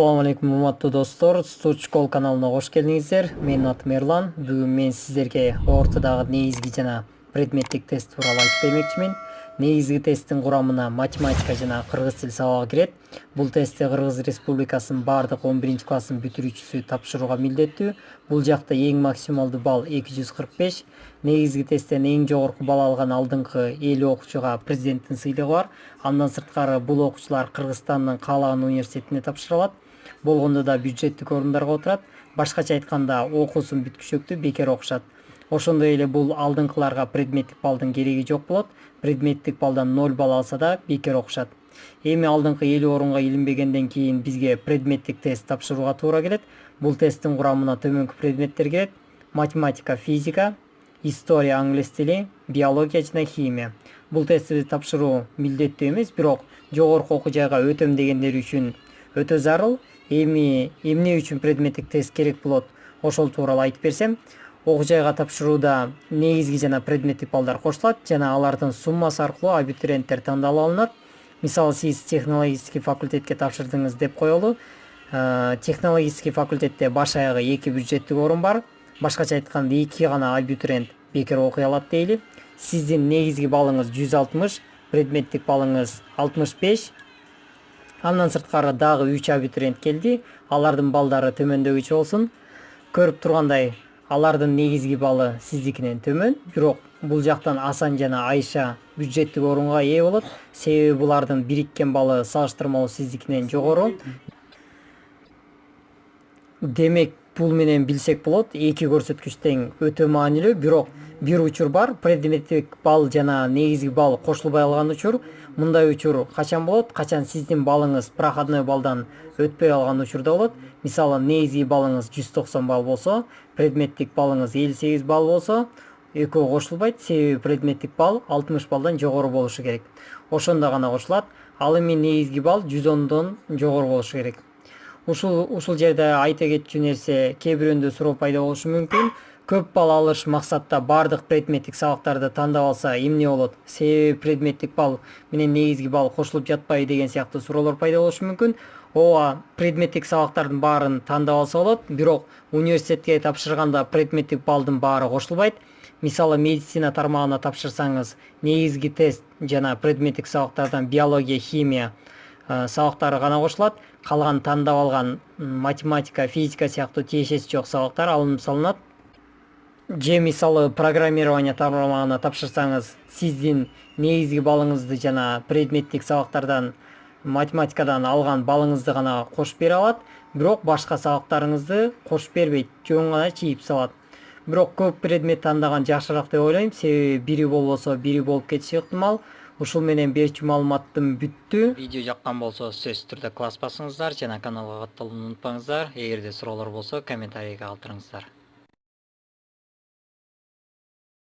Assalamu alaikum урматтуу достор. Студ школ каналына кош келиңиздер. Менин атым Эрлан. Бүгүн мен сиздерге ортодагы негизги жана предметтик тест тууралуу айтып бермекчимин. Негизги тесттин курамына математика жана кыргыз тил сабагы кирет. Бул тестти Кыргыз Республикасынын бардык 11-классын бүтүрүүчүсү тапшырууга милдеттүү. Бул жакта эң максималдуу балл 245. Негизги тесттен эң жогорку балл алган алдыңкы 50 окуучуга президенттин сыйлыгы бар. Андан сырткары бул окуучулар Кыргызстандын каалаган университетине тапшыра алат. Болгондо да бюджеттик орундарга отурат. Башкача айтканда окуусун бүткүчөктү бекер окушат. Ошондой эле бул алдыңкыларга предметтик баллдын кереги жок болот. Предметтик баллдан 0 балл алса да бекер окушат. Эми алдыңкы 50 орунга илинбегенден кийин бизге предметтик тест тапшырууга туура келет. Бул тесттин курамына төмөнкү предметтер кирет: математика, физика, история, англис тили, биология жана химия. Бул тестти тапшыруу милдеттүү эмес, бирок жогорку окуу жайга өтөм дегендер үчүн өтө зарыл. Эми эмне үчүн предметтик тест керек болот, ошол тууралуу айтып берсем. Окуу жайга тапшырууда негизги жана предметтик балдар кошулат жана алардын суммасы аркылуу абитуриенттер тандалып алынат. Мисалы, сиз технологический факультетке тапшырдыңыз деп коелу. Технологический факультетте баш аягы 2 бюджеттик орун бар. Башкача айтканда 2 гана абитуриент бекер окуй алат дейли. Сиздин негизги баллыңыз 160, предметтик баллыңыз 65. Андан сырткары дагы 3 абитуриент келди. Алардын балдары төмөндөгүчө болсун. Көрүп тургандай, алардын негизги баллы сиздикинен төмөн, бирок бул жактан Асан жана Айша бюджеттик орунга ээ болот. Себеби булардын бириккен баллы салыштырмалуу сиздикинен жогору. Демек, бул менен билсек болот, эки көрсөткүч тең өтө маанилүү, бирок бир учур бар. Предметтик балл жана негизги балл кошулбай алган учур. Мындай учур качан болот? Качан сиздин баллыңыз проходной баллдан өтпөй алган учурда болот. Мисалы, негизги баллыңыз 190 балл болсо, предметтик баллыңыз 58 балл болсо, экөө кошулбайт. Себеби предметтик балл 60 баллдан жогору болушу керек. Ошондо гана кошулат. Ал эми негизги балл 110дон жогору болушу керек. Ушул жерде айта кетчү нерсе, кээ бирөөндө суроо пайда болушу мүмкүн. Көп балл алыш максатта бардык предметтик сабактарды тандап алса эмне болот? Себеби предметтик балл менен негизги балл кошулуп жатпайбы деген сыяктуу суроолор пайда болушу мүмкүн. Ооба, предметтик сабактардын баарын тандап алса болот, бирок университетке тапшырганда предметтик баллдын баары кошулбайт. Мисалы, медицина тармагына тапшырсаңыз, негизги тест жана предметтик сабактардан биология, химия сабактары гана кошулат. Калган тандап алган математика, физика сыяктуу тиешеси жок сабактар алынып салынат. Же мисалы, программирование тармагына тапшырсаңыз, сиздин негизги баллыңызды жана предметтик сабактардан математикадан алган баллыңызды гана кошуп бере алат, бирок башка сабактарыңызды кошуп бербейт, жөн гана чийип салат. Бирок көп предмет тандаган жакшыраак деп ойлойм, себеби бири болбосо бири болуп кетиши ыктымал. Ушул менен берчү маалыматым бүттү. Видео жаккан болсо сөзсүз түрдө класс басыңыздар жана каналга катталууну унутпаңыздар. Эгерде суроолор болсо комментарийге калтырыңыздар.